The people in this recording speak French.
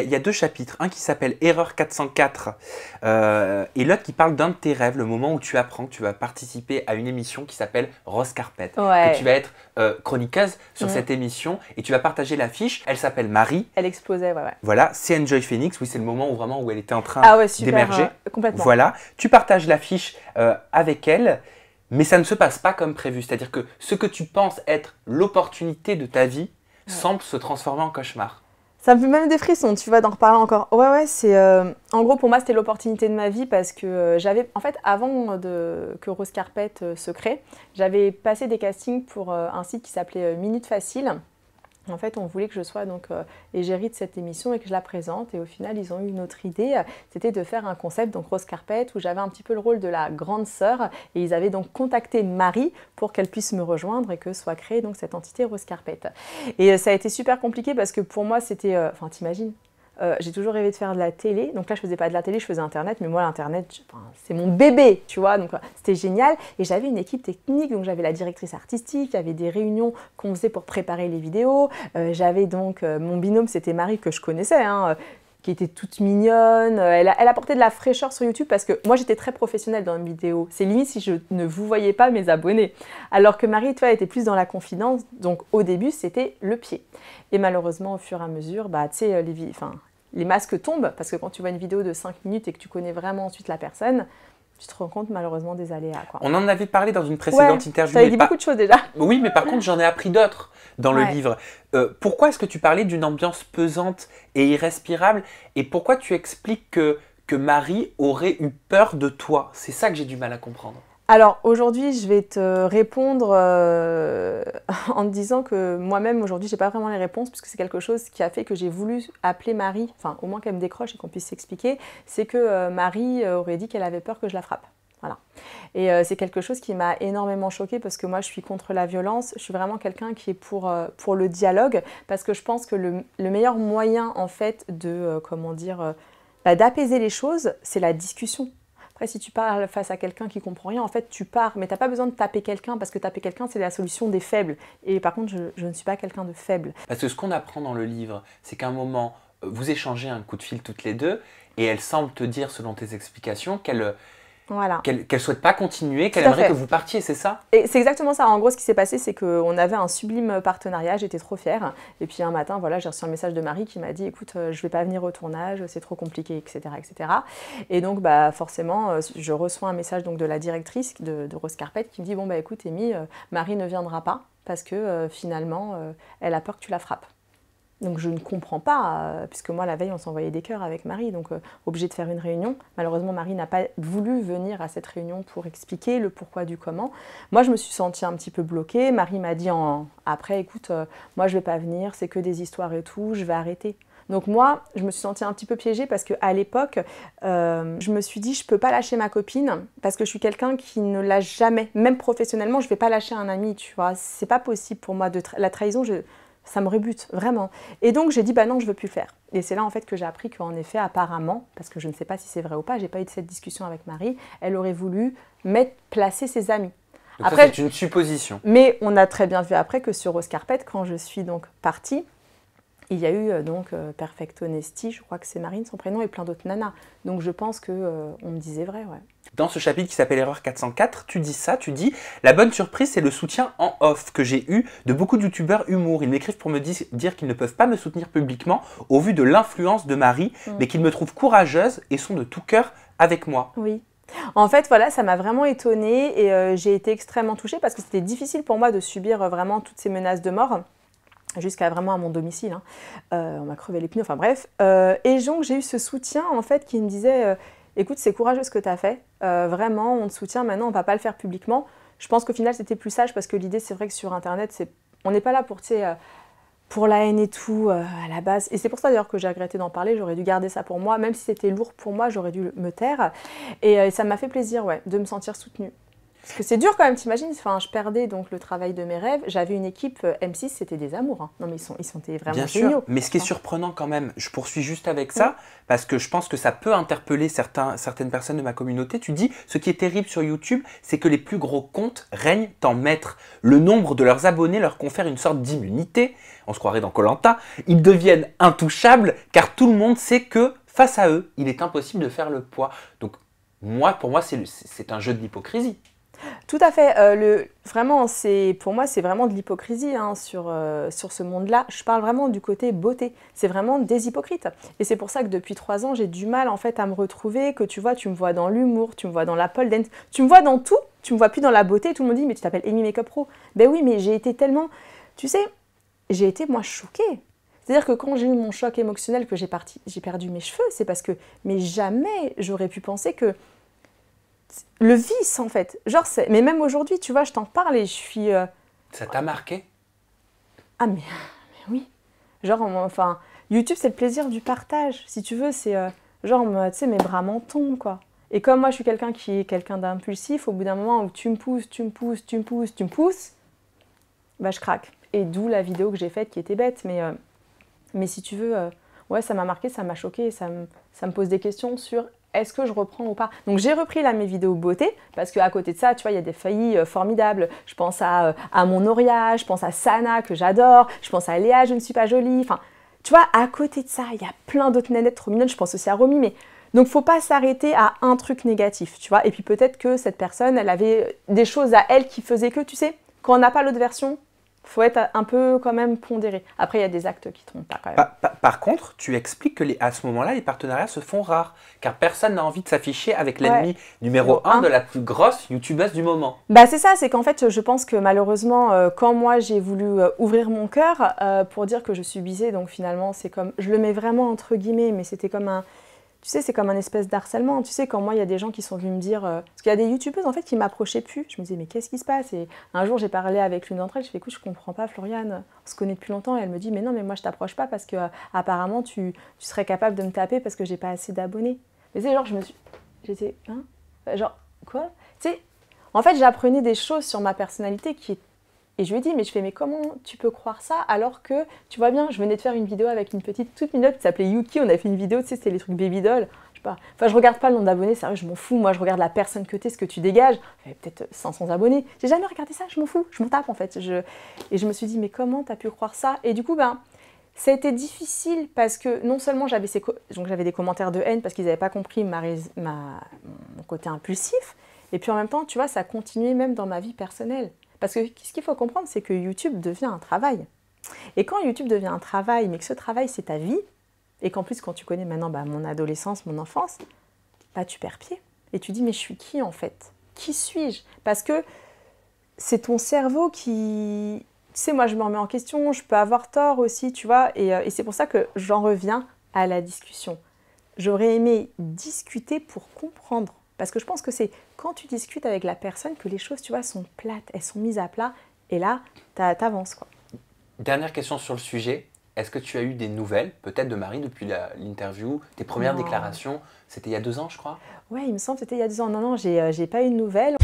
il y a deux chapitres, un qui s'appelle Erreur 404 et l'autre qui parle d'un de tes rêves, le moment où tu apprends que tu vas participer à une émission qui s'appelle Rose Carpet, que tu vas être chroniqueuse sur cette émission et tu vas partager l'affiche. Elle s'appelle Marie. Elle explosait, ouais. Voilà, c'est Enjoy Phoenix, oui, c'est le moment où vraiment où elle était en train d'émerger. Complètement. Voilà, tu partages l'affiche avec elle. Mais ça ne se passe pas comme prévu, c'est-à-dire que ce que tu penses être l'opportunité de ta vie semble se transformer en cauchemar. Ça me fait même des frissons, tu vois, d'en reparler encore. Ouais, c'est... en gros, pour moi, c'était l'opportunité de ma vie parce que j'avais... En fait, avant que Rose Carpet se crée, j'avais passé des castings pour un site qui s'appelait Minute Facile. En fait, on voulait que je sois donc égérie de cette émission et que je la présente. Et au final, ils ont eu une autre idée, c'était de faire un concept, donc Rose Carpet, où j'avais un petit peu le rôle de la grande sœur. Et ils avaient donc contacté Marie pour qu'elle puisse me rejoindre et que soit créée donc cette entité Rose Carpet. Et ça a été super compliqué parce que pour moi, c'était... Enfin, t'imagines, j'ai toujours rêvé de faire de la télé. Donc là, je faisais pas de la télé, je faisais Internet. Mais moi, l'Internet, c'est mon bébé, tu vois. Donc c'était génial. Et j'avais une équipe technique. Donc j'avais la directrice artistique. Il y avait des réunions qu'on faisait pour préparer les vidéos. J'avais donc mon binôme, c'était Marie, que je connaissais, qui était toute mignonne. Elle apportait de la fraîcheur sur YouTube parce que moi, j'étais très professionnelle dans une vidéo. C'est limite si je ne vous voyais pas mes abonnés. Alors que Marie, tu vois, elle était plus dans la confidence. Donc au début, c'était le pied. Et malheureusement, au fur et à mesure, tu sais, les masques tombent parce que quand tu vois une vidéo de 5 minutes et que tu connais vraiment ensuite la personne, tu te rends compte malheureusement des aléas, quoi. On en avait parlé dans une précédente interview. Tu avais dit beaucoup de choses déjà. Oui, mais par contre, j'en ai appris d'autres dans le livre. Pourquoi est-ce que tu parlais d'une ambiance pesante et irrespirable et pourquoi tu expliques que Marie aurait eu peur de toi? C'est ça que j'ai du mal à comprendre. Alors aujourd'hui, je vais te répondre en te disant que moi-même aujourd'hui, j'ai pas vraiment les réponses puisque c'est quelque chose qui a fait que j'ai voulu appeler Marie, enfin au moins qu'elle me décroche et qu'on puisse s'expliquer. C'est que Marie aurait dit qu'elle avait peur que je la frappe. Voilà. Et c'est quelque chose qui m'a énormément choquée parce que moi, je suis contre la violence. Je suis vraiment quelqu'un qui est pour le dialogue parce que je pense que le meilleur moyen en fait de d'apaiser les choses, c'est la discussion. Après, si tu parles face à quelqu'un qui ne comprend rien, en fait, tu pars. Mais tu n'as pas besoin de taper quelqu'un, parce que taper quelqu'un, c'est la solution des faibles. Et par contre, je ne suis pas quelqu'un de faible. Parce que ce qu'on apprend dans le livre, c'est qu'à un moment, vous échangez un coup de fil toutes les deux, et elle semble te dire, selon tes explications, qu'elle ne souhaite pas continuer, qu'elle aimerait que vous partiez, c'est ça? Et c'est exactement ça. En gros, ce qui s'est passé, c'est qu'on avait un sublime partenariat, j'étais trop fière. Et puis un matin, voilà, j'ai reçu un message de Marie qui m'a dit « Écoute, je ne vais pas venir au tournage, c'est trop compliqué, etc. etc. » Et donc, forcément, je reçois un message donc, de la directrice de Rose Carpet qui me dit « Bon, écoute, Amy, Marie ne viendra pas parce que finalement, elle a peur que tu la frappes. » Donc je ne comprends pas, puisque moi la veille on s'envoyait des cœurs avec Marie, donc obligée de faire une réunion. Malheureusement Marie n'a pas voulu venir à cette réunion pour expliquer le pourquoi du comment. Moi je me suis sentie un petit peu bloquée, Marie m'a dit après écoute, moi je vais pas venir, c'est que des histoires et tout, je vais arrêter. Donc moi je me suis sentie un petit peu piégée parce qu'à l'époque, je me suis dit je peux pas lâcher ma copine parce que je suis quelqu'un qui ne lâche jamais, même professionnellement je vais pas lâcher un ami, tu vois, c'est pas possible pour moi, la trahison, ça me rebute, vraiment. Et donc, j'ai dit, non, je veux plus le faire. Et c'est là, en fait, que j'ai appris qu'en effet, apparemment, parce que je ne sais pas si c'est vrai ou pas, j'ai pas eu de cette discussion avec Marie, elle aurait voulu placer ses amis. Donc après, ça, c'est une supposition. Mais on a très bien vu après que sur Rose Carpet, quand je suis donc partie, il y a eu Perfect Honesty, je crois que c'est Marine, son prénom, et plein d'autres nanas. Donc, je pense qu'on me disait vrai, ouais. Dans ce chapitre qui s'appelle Erreur 404, tu dis ça, tu dis « La bonne surprise, c'est le soutien en off que j'ai eu de beaucoup de youtubeurs humour. Ils m'écrivent pour me dire qu'ils ne peuvent pas me soutenir publiquement au vu de l'influence de Marie, mais qu'ils me trouvent courageuse et sont de tout cœur avec moi. » Oui. En fait, voilà, ça m'a vraiment étonnée et j'ai été extrêmement touchée parce que c'était difficile pour moi de subir vraiment toutes ces menaces de mort. Jusqu'à vraiment à mon domicile. On m'a crevé les pneus, enfin bref. Et donc, j'ai eu ce soutien, en fait, qui me disait écoute, c'est courageux ce que tu as fait. Vraiment, on te soutient. Maintenant, on ne va pas le faire publiquement. Je pense qu'au final, c'était plus sage parce que l'idée, c'est vrai que sur Internet, on n'est pas là pour la haine et tout, à la base. Et c'est pour ça, d'ailleurs, que j'ai regretté d'en parler. J'aurais dû garder ça pour moi. Même si c'était lourd pour moi, j'aurais dû me taire. Et ça m'a fait plaisir, ouais, de me sentir soutenue. Parce que c'est dur quand même, t'imagines, enfin, je perdais donc le travail de mes rêves. J'avais une équipe M6, c'était des amours. Hein. Non mais ils sont vraiment Bien géniaux. sûr, mais ce qui est surprenant quand même, je poursuis juste avec ça, parce que je pense que ça peut interpeller certaines personnes de ma communauté. Tu dis, ce qui est terrible sur YouTube, c'est que les plus gros comptes règnent en maître. Le nombre de leurs abonnés leur confère une sorte d'immunité, on se croirait dans koh. Ils deviennent intouchables, car tout le monde sait que, face à eux, il est impossible de faire le poids. Donc, pour moi, c'est un jeu de l'hypocrisie. Tout à fait. Vraiment, pour moi, c'est vraiment de l'hypocrisie hein, sur ce monde-là. Je parle vraiment du côté beauté. C'est vraiment des hypocrites. Et c'est pour ça que depuis 3 ans, j'ai du mal en fait à me retrouver. Que tu vois, tu me vois dans l'humour, tu me vois dans la pole dance, tu me vois dans tout. Tu me vois plus dans la beauté. Tout le monde dit, mais tu t'appelles Amy Makeup Pro. Ben oui, mais j'ai été tellement, tu sais, j'ai été moi choquée. C'est-à-dire que quand j'ai eu mon choc émotionnel, que j'ai perdu mes cheveux, c'est parce que, mais jamais j'aurais pu penser que le vice en fait, genre mais même aujourd'hui tu vois je t'en parle et je suis Ça t'a marqué? ah mais oui, genre enfin YouTube c'est le plaisir du partage si tu veux, c'est genre tu sais mes bras m'en tombent quoi, et comme moi je suis quelqu'un d'impulsif, au bout d'un moment où tu me pousses, bah je craque, et d'où la vidéo que j'ai faite qui était bête, mais si tu veux ouais ça m'a marqué, ça m'a choqué, ça me pose des questions sur est-ce que je reprends ou pas? Donc j'ai repris là mes vidéos beauté, parce qu'à côté de ça, tu vois, il y a des filles formidables. Je pense à mon Noria, je pense à Sana, que j'adore, je pense à Léa, je ne suis pas jolie. Enfin, tu vois, à côté de ça, il y a plein d'autres nénettes trop mignonnes, je pense aussi à Romy, mais... Donc faut pas s'arrêter à un truc négatif, tu vois. Et puis peut-être que cette personne, elle avait des choses à elle qui faisaient que, tu sais, quand on n'a pas l'autre version, faut être un peu quand même pondéré. Après, il y a des actes qui trompent pas quand même. Par contre, tu expliques que à ce moment-là, les partenariats se font rares, car personne n'a envie de s'afficher avec l'ennemi numéro 1 de la plus grosse youtubeuse du moment. Bah c'est ça, c'est qu'en fait, je pense que malheureusement, quand moi j'ai voulu ouvrir mon cœur pour dire que je subissais, donc finalement, c'est comme, je le mets vraiment entre guillemets, mais c'était comme un... Tu sais, c'est comme un espèce d'harcèlement. Tu sais, quand moi, il y a des gens qui sont venus me dire... parce qu'il y a des youtubeuses, en fait, qui m'approchaient plus. Je me disais, mais qu'est-ce qui se passe? Et un jour, j'ai parlé avec l'une d'entre elles. Je fais, écoute, je comprends pas, Floriane. On se connaît depuis longtemps. Et elle me dit, mais non, mais moi, je t'approche pas parce que apparemment, tu serais capable de me taper parce que j'ai pas assez d'abonnés. Mais c'est genre, j'étais, hein? Genre, quoi? Tu sais, en fait, j'apprenais des choses sur ma personnalité qui... Et je lui ai dit, mais comment tu peux croire ça alors que, tu vois bien, je venais de faire une vidéo avec une petite toute mignonne qui s'appelait Yuki, on a fait une vidéo, tu sais, c'était les trucs baby doll, je sais pas. Enfin, je regarde pas le nombre d'abonnés, sérieux, je m'en fous, moi je regarde la personne que t'es, ce que tu dégages. J'avais peut-être 500 abonnés, j'ai jamais regardé ça, je m'en fous, je m'en tape en fait. Et je me suis dit, mais comment t'as pu croire ça? Et du coup, ça a été difficile parce que non seulement j'avais des commentaires de haine parce qu'ils n'avaient pas compris mon côté impulsif, et puis en même temps, tu vois, ça continuait même dans ma vie personnelle. Parce que ce qu'il faut comprendre, c'est que YouTube devient un travail. Et quand YouTube devient un travail, mais que ce travail, c'est ta vie, et qu'en plus, quand tu connais maintenant mon adolescence, mon enfance, tu perds pied. Et tu dis, mais je suis qui en fait? Qui suis-je? Parce que c'est ton cerveau qui... Tu sais, moi, je me remets en question, je peux avoir tort aussi, tu vois, et c'est pour ça que j'en reviens à la discussion. J'aurais aimé discuter pour comprendre. Parce que je pense que c'est quand tu discutes avec la personne que les choses, tu vois, sont plates, elles sont mises à plat, et là, t'avances, quoi. Dernière question sur le sujet. Est-ce que tu as eu des nouvelles, peut-être de Marie, depuis l'interview? Tes premières déclarations, c'était il y a 2 ans, je crois? Ouais, il me semble que c'était il y a 2 ans. Non, j'ai pas eu de nouvelles.